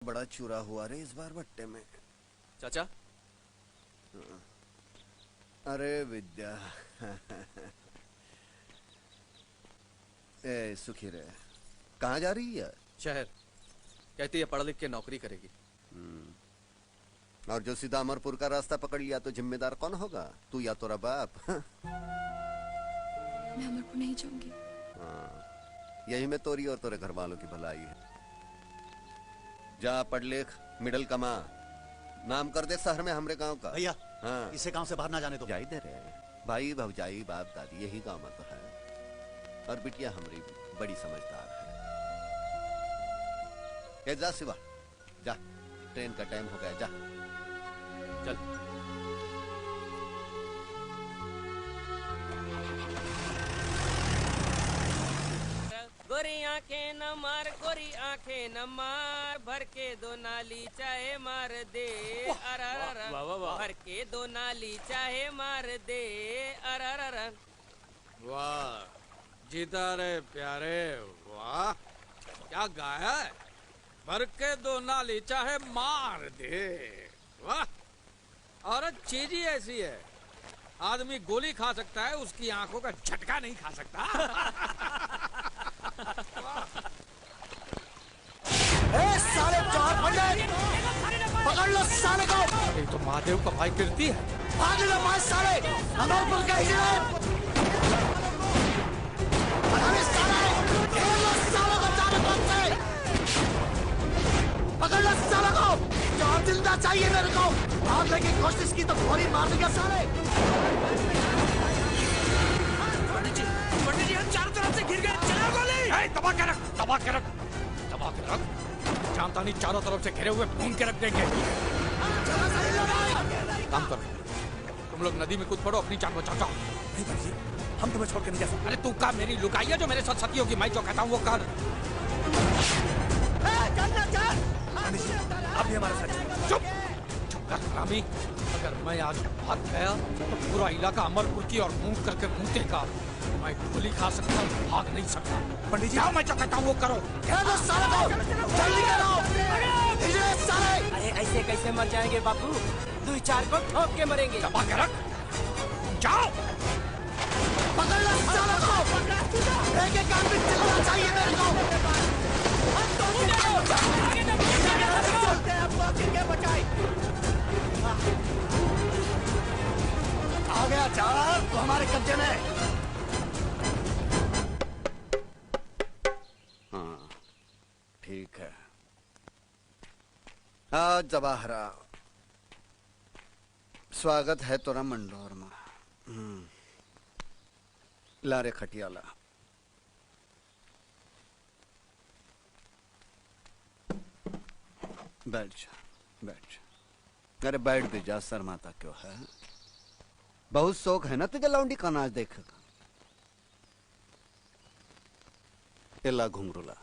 बड़ा चूरा हुआ रे इस बार भट्टे में। चाचा। अरे विद्या। ए सुखी रे, कहाँ जा रही है? शहर। कहती है पढ़ लिख के नौकरी करेगी। और जो सीधा अमरपुर का रास्ता पकड़ लिया तो जिम्मेदार कौन होगा? तू या तोरा बाप? मैं अमरपुर नहीं जाऊंगी। यही में तोरी और तोरे घर वालों की भलाई है। जा पढ़ लिख, मिडल कमा, नाम कर दे शहर में हमरे गांव का। भैया इसे गांव से बाहर ना जाने दो। जाई दे रे भाई, भौजाई, बाप दादी यही गांव में तो है। और बिटिया हमारी बड़ी समझदार है। जा शिवा, जा, ट्रेन का टाइम हो गया, जा चल। गोरी आंखें न मार, गोरी आंखें न मार, भर के दो नाली चाहे मार दे। भर के दो नाली चाहे मार दे। वाह जीता रे प्यारे, वाह क्या गाया है। भर के दो नाली चाहे मार दे, वाह। और चीज ही ऐसी है, आदमी गोली खा सकता है, उसकी आंखों का झटका नहीं खा सकता। साले चार पंडित, पकड़ लो साले को। ये तो महादेव का भाई कीर्ति है। भाग लो मार साले, अमरपुर का इंजीनियर। अरे साले, घेर लो सालों को चारों तरफ से। पकड़ लो सालों को, चार जिंदा चाहिए मेरे को। भागने की कोशिश की तो गोली मार देगा साले। पंडित जी हम चारों तरफ से घिर गए, चला गोली। दबा के रख, दबा के रख, दबा के रख। जानता नहीं चारों तरफ से घिरे हुए भून के रख देंगे। काम करो, तुम लोग नदी में कूद पड़ो, अपनी जान बचाओ। नहीं भाई जी, हम तुम्हें छोड़ के नहीं जा सकते। अरे तू का मेरी लुगाई है जो मेरे साथ सती होगी, मैं जो कहता हूँ वो कर। अब भी हमारे साथ चुप चुप कर हरामी। अगर मैं आज भाग गया तो पूरा इलाका अमरपुर की और मुंह करके घूमतेगा। मैं गोली खा सकता हूँ, भाग नहीं सकता। पंडित जी, मैं जो कहता हूँ वो करो। जल्दी करो साले। अरे ऐसे कैसे मर जाएंगे बापू, दो चार को ठोक के मरेंगे। दबा के रख, जाओ। पकड़ लो सालों को, एक एक आदमी चलना चाहिए मेरे को। आ गया चार तो हमारे कब्जे में। हाँ ठीक है। हाँ जवाहरा, स्वागत है तोरा मंडोर में। लारे खटियाला। बैठ जा, बैठ जा। अरे बैठ भी जा, शर्माता क्यों है? बहुत शौक है ना तुझे लौंडी का नाच देखेगा। एला घुंघरूला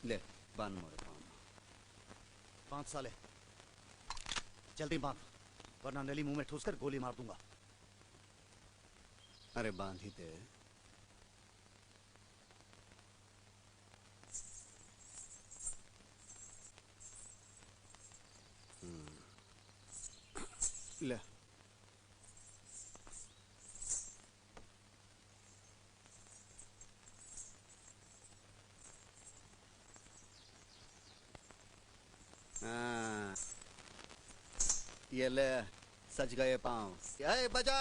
ले, बांध मोरे पाँव में। 5 साले जल्दी बांध, वरना नली मुंह में ठूस कर गोली मार दूंगा। अरे बांध ही दे। ले ये ले, सज गए पाँव। बजा।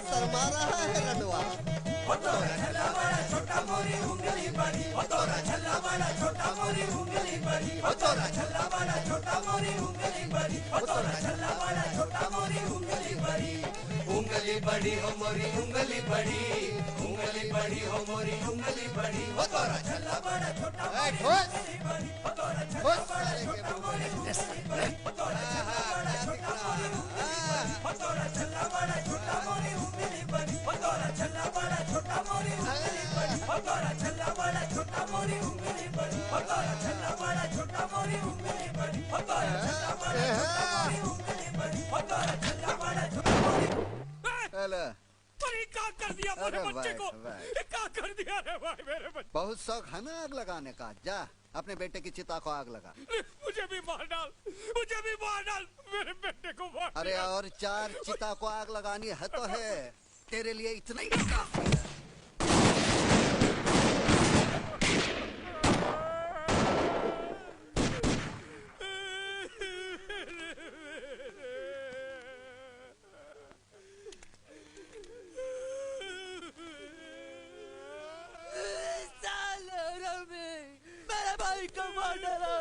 शर्मा रहा है रनवा। छल्ला बड़ा छोटा मोरी उंगली बड़ी, तोरा छल्ला बड़ा छोटा मोरी उंगली बड़ी, तोरा छल्ला बड़ा छोटा मोरी उंगली बड़ी, तोरा छल्ला बड़ा छोटा मोरी उंगली बड़ी। उंगली बड़ी हो मोरी उंगली बड़ी, उंगली बड़ी हो मोरी उंगली बड़ी, तोरा छल्ला बड़ा छोटा मोरी उंगली बड़ी, तोरा छल्ला बड़ा छोटा मोरी उंगली बड़ी, तोरा छल्ला बड़ा छोटा मोरी उंगली बड़ी, तोरा छल्ला बड़ा छोटा मोरी उंगली बड़ी, तोरा छल्ला बड़ा छोटा मोरी उंगली बैठ। क्या कर दिया रे भाई मेरे बच्चे? बहुत शौक है ना आग लगाने का, जा अपने बेटे की चिता को आग लगा। मुझे भी मार डाल, मुझे भी मार डाल, मेरे बेटे को मार। अरे और 4 चिता को आग लगानी है तो है, तेरे लिए इतना ही काफी है। मेरे भाई को मार डाला,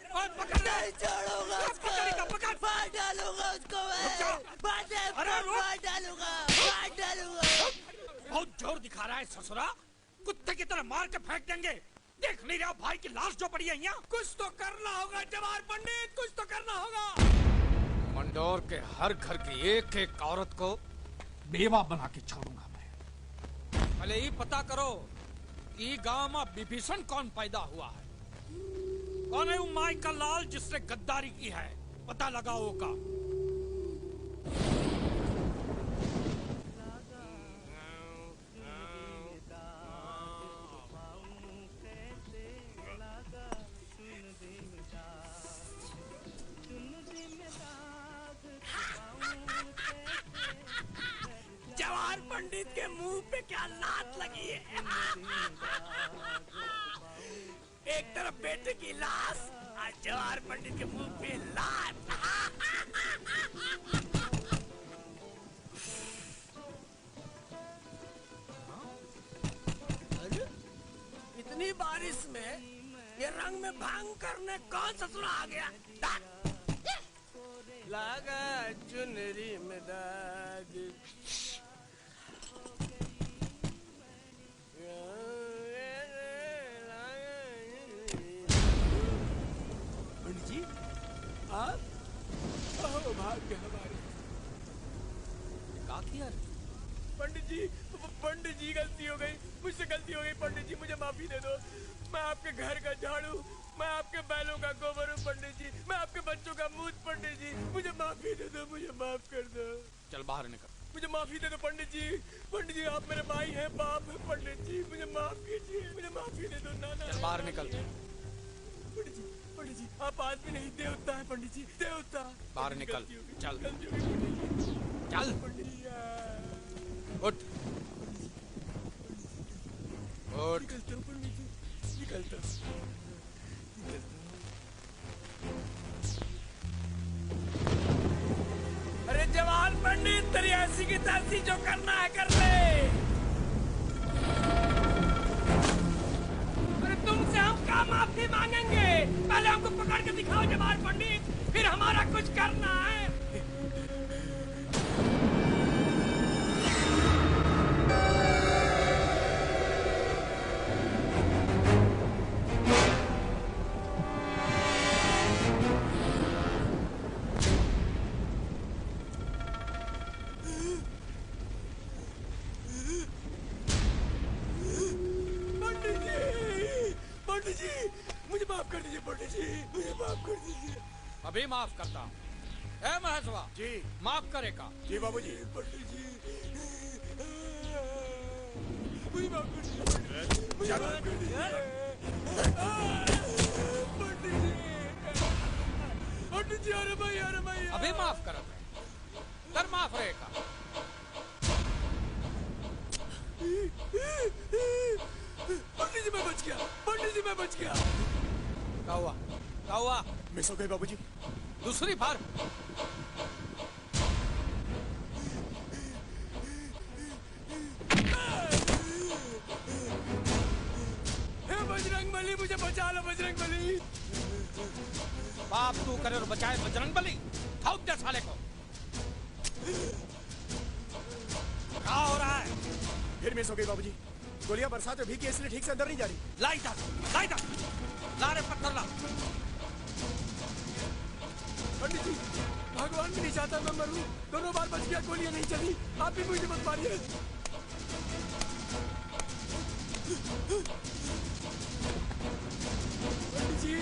नहीं छोड़ूंगा उसको, मार डालूंगा उसको मैं, मार डालूंगा। बहुत जोर दिखा रहा है ससुरा, कुत्ते की तरह मार के फेंक देंगे। देख नहीं रहा भाई की लाश जो पड़ी है यहाँ? कुछ तो करना होगा जवाहर पंडित, कुछ तो करना होगा। मंडोर के हर घर की एक एक औरत को बेवा बना के छोड़ूंगा मैं। पहले ही पता करो कि गांव में विभीषण कौन पैदा हुआ है, कौन है वो माई का लाल जिसने गद्दारी की है, पता लगाओ का। जवाहर पंडित के मुंह पे क्या लात लगी है। एक तरफ बेटे की लाश और जवाहर पंडित के मुंह पे लात। अरे इतनी बारिश में ये रंग में भांग करने कौन ससुरा आ गया? लगा चुनरी में दाग। पंडित जी आप भाग्य हमारे। क्या किया रे? पंडित जी गलती हो गई, मुझसे गलती हो गई। पंडित जी मुझे माफी दे दो। मैं आपके घर का झाड़ू, मैं आपके बैलों का गोबर हूँ पंडित जी, मैं आपके बच्चों का मूत। पंडित जी मुझे माफी दे दो, मुझे माफ कर दो। चल बाहर निकल। मुझे माफी दे दो पंडित जी। पंडित जी आप मेरे भाई हैं, बाप है। पंडित जी मुझे माफ कीजिए, मुझे माफी दे दो। नाना चल बाहर निकल। पंडित जी आप आदमी नहीं देवता है। पंडित जी देवता। बाहर निकल। चल गलती हो गई पंडित जी। चल पंडित जी उठ उठ। निकलता हूँ पंडित जी, निकलता हूँ। अरे जवाहर पंडित तेरी ऐसी की तैसी जो करना है कर ले। अरे तुमसे हम क्या माफी मांगेंगे? पहले हमको पकड़ के दिखाओ जवाहर पंडित, फिर हमारा कुछ करना है। पंडित जी मुझे माफ कर दीजिए। पंडित जी मुझे माफ कर दीजिए। अभी माफ करता हूँ। ए महेशवा जी माफ करेगा? जी बाबूजी। पंडित जी मुझे माफ कर दीजिए। मुझे माफ कर दीजिए पंडित जी। अरे भाई अभी माफ कर कर माफ रहेगा। पंडित जी मैं बच गया। पंडित जी मैं बच गया। क्या हुआ? क्या हुआ? मिस हो गई बाबूजी। दूसरी बार? हे बजरंगबली मुझे बचा लो बजरंगबली। बाप तू करे और बचाए बजरंगबली। ठोक दे साले को। क्या हो रहा है? फिर मिस हो गई बाबूजी। गोलियां बरसात में भीगी इसलिए ठीक से अंदर नहीं जा रही। लाई था ला रे पत्थर ला। पंडित जी भगवान भी नहीं चाहता मैं मरूं। दोनों बार बच गया, गोलियां नहीं चली। आप भी मुझे मत मारिए। पंडित जी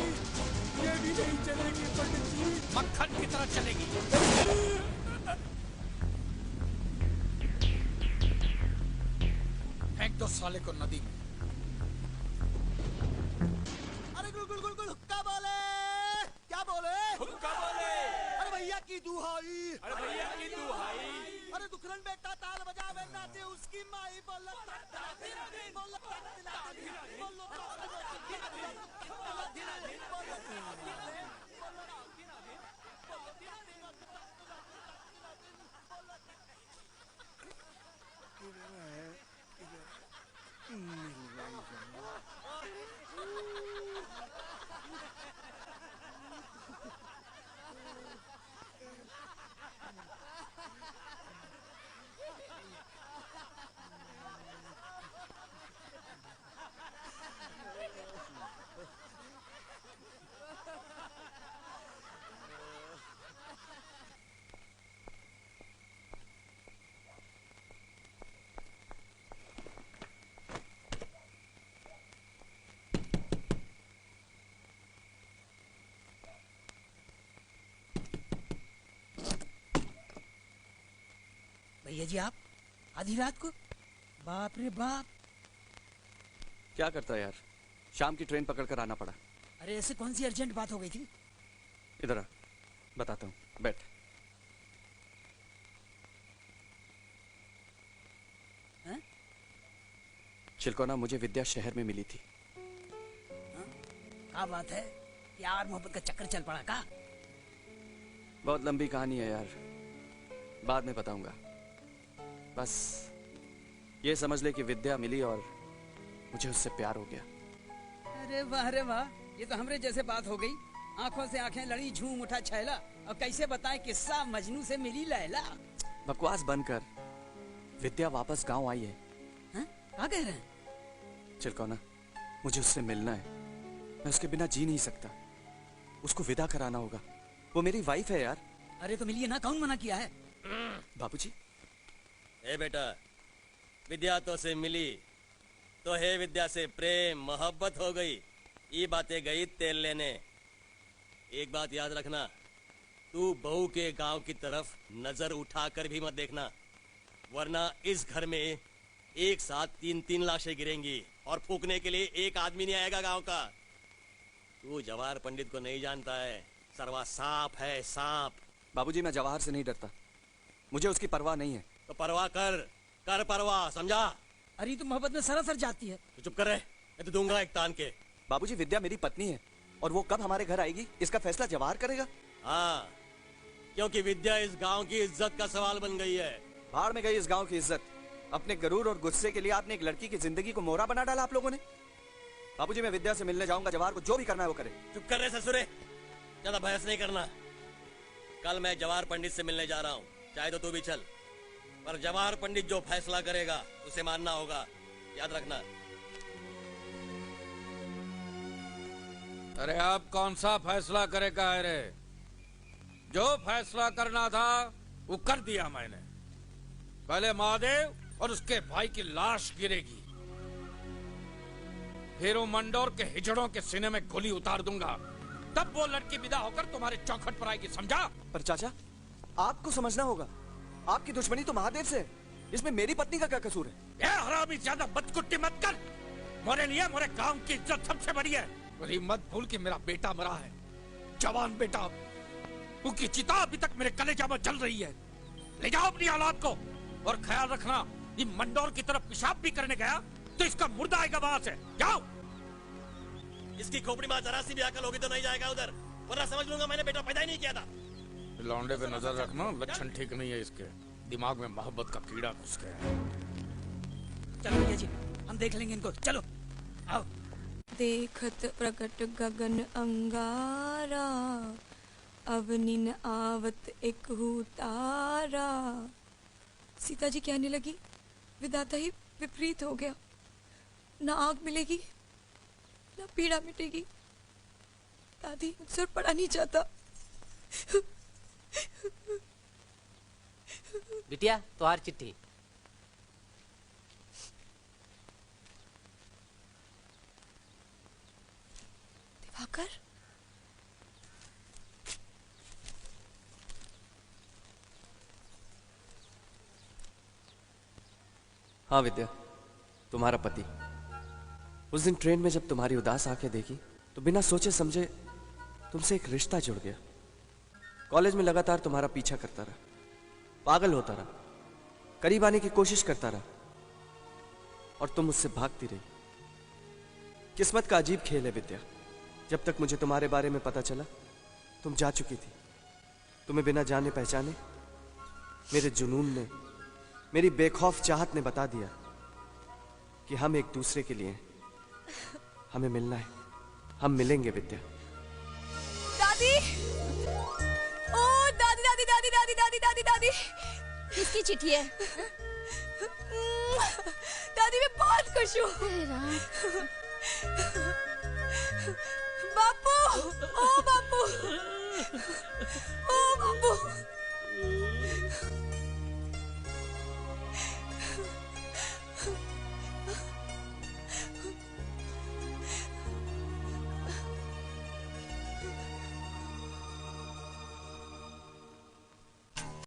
ये भी नहीं चलेगी। पंडित जी मक्खन की तरह चलेगी। फेंक दो साले को नदी में। अरे गुल गुल गुल गुल हुक्का बोले, क्या बोले? हुक्का बोले, अरे भैया की दुहाई, अरे भैया की दुहाई, अरे दुखरन बेटा ताल बजावे नाचे उसकी माई बोला भैया जी आप आधी रात को? बाप रे बाप। क्या करता है यार, शाम की ट्रेन पकड़ कर आना पड़ा। अरे ऐसे कौन सी अर्जेंट बात हो गई थी? इधर आ, बताता हूँ, बैठ। हैं? चिलकोना मुझे विद्या शहर में मिली थी। क्या बात है? प्यार मोहब्बत का चक्कर चल पड़ा का? बहुत लंबी कहानी है यार, बाद में बताऊंगा। बस ये समझ ले कि विद्या मिली और मुझे उससे प्यार हो गया। अरे वाह, ये तो हमरे जैसे बात हो गई। आंखों से आंखें लड़ी, झूम उठा छैला। अब कैसे बताएं किस्सा मजनू से मिली लैला। बकवास बंद कर, विद्या वापस गांव आई है। क्या कह रहे हैं? चिलकोना, मुझे उससे मिलना है। मैं उसके बिना जी नहीं सकता। उसको विदा कराना होगा, वो मेरी वाइफ है यार। अरे तो मिलिए ना, कौन मना किया है? बाबूजी। ए बेटा, विद्या तो से मिली तो है विद्या से प्रेम मोहब्बत हो गई। ये बातें गई तेल लेने। एक बात याद रखना, तू बहू के गांव की तरफ नजर उठाकर भी मत देखना, वरना इस घर में एक साथ 3-3 लाशें गिरेंगी और फूकने के लिए एक आदमी नहीं आएगा गांव का। तू जवाहर पंडित को नहीं जानता है, सरवा सांप है, सांप। बाबूजी, मैं जवाहर से नहीं डरता, मुझे उसकी परवाह नहीं है। तो परवाह कर परवाह, समझा? अरे तो मोहब्बत में सरासर जाती है। तो चुप कर रहे, मैं तो दूंगा एक तान के। बाबूजी, विद्या मेरी पत्नी है और वो कब हमारे घर आएगी इसका फैसला जवाहर करेगा। हाँ, क्योंकि विद्या इस गांव की इज्जत का सवाल बन गई है। भाड़ में गई इस गांव की इज्जत। अपने गरूर और गुस्से के लिए आपने एक लड़की की जिंदगी को मोहरा बना डाला आप लोगों ने। बाबूजी, मैं विद्या से मिलने जाऊंगा, जवाहर को जो भी करना है वो करे। चुप कर रहे ससुरे, ज्यादा बहस नहीं करना। कल मैं जवाहर पंडित से मिलने जा रहा हूँ, चाहे तो तू भी चल, पर जवाहर पंडित जो फैसला करेगा उसे मानना होगा, याद रखना। अरे अब कौन सा फैसला करेगा? अरे जो फैसला करना था वो कर दिया मैंने। पहले महादेव और उसके भाई की लाश गिरेगी, फिर वो मंडोर के हिजड़ों के सीने में गोली उतार दूंगा, तब वो लड़की विदा होकर तुम्हारे चौखट पर आएगी, समझा? पर चाचा, आपको समझना होगा, आपकी दुश्मनी तो महादेव से है, इसमें मेरी पत्नी का क्या कसूर है? ये हरामी, ज्यादा बदकुट्टी मत कर। मोरे लिए मोरे गांव की इज्जत सबसे बड़ी है। और ये मत भूल कि मेरा बेटा मरा है, जवान बेटा। उसकी चिता अभी तक मेरे कलेजा में जल रही है। ले जाओ अपनी औलाद को, और ख्याल रखना, ये मंडोर की तरफ पेशाब भी करने गया तो इसका मुर्दा आएगा वहां से। जाओ। इसकी खोपड़ी में जरा सी भी अकल होगी तो नहीं जाएगा उधर, वरना समझ लूंगा मैंने बेटा पैदा ही नहीं किया था। लौंडे पे नजर रखना, लक्षण ठीक नहीं है इसके। दिमाग में मोहब्बत का कीड़ा घुस गया। चलो भैया जी, हम देख लेंगे इनको, चलो आओ। देखत प्रकट गगन अंगारा, अवनि न आवत एक तारा। सीता जी कहने लगी, विधाता ही विपरीत हो गया, ना आग मिलेगी ना पीड़ा मिटेगी। दादी, मुझसे और पढ़ा नहीं जाता। बिटिया, तुम्हारी चिट्ठी। दिवाकर, हाँ विद्या, तुम्हारा पति। उस दिन ट्रेन में जब तुम्हारी उदास आंखें देखी तो बिना सोचे समझे तुमसे एक रिश्ता जुड़ गया। कॉलेज में लगातार तुम्हारा पीछा करता रहा, पागल होता रहा, करीब आने की कोशिश करता रहा और तुम मुझसे भागती रही। किस्मत का अजीब खेल है विद्या। जब तक मुझे तुम्हारे बारे में पता चला तुम जा चुकी थी। तुम्हें बिना जाने पहचाने मेरे जुनून ने, मेरी बेखौफ चाहत ने बता दिया कि हम एक दूसरे के लिए हैं। हमें मिलना है, हम मिलेंगे विद्या। दादी, ओ दादी दादी दादी दादी दादी दादी दादी, किसकी चिट्ठी है? दादी मैं बहुत खुश हूँ। बापू, ओ बापू,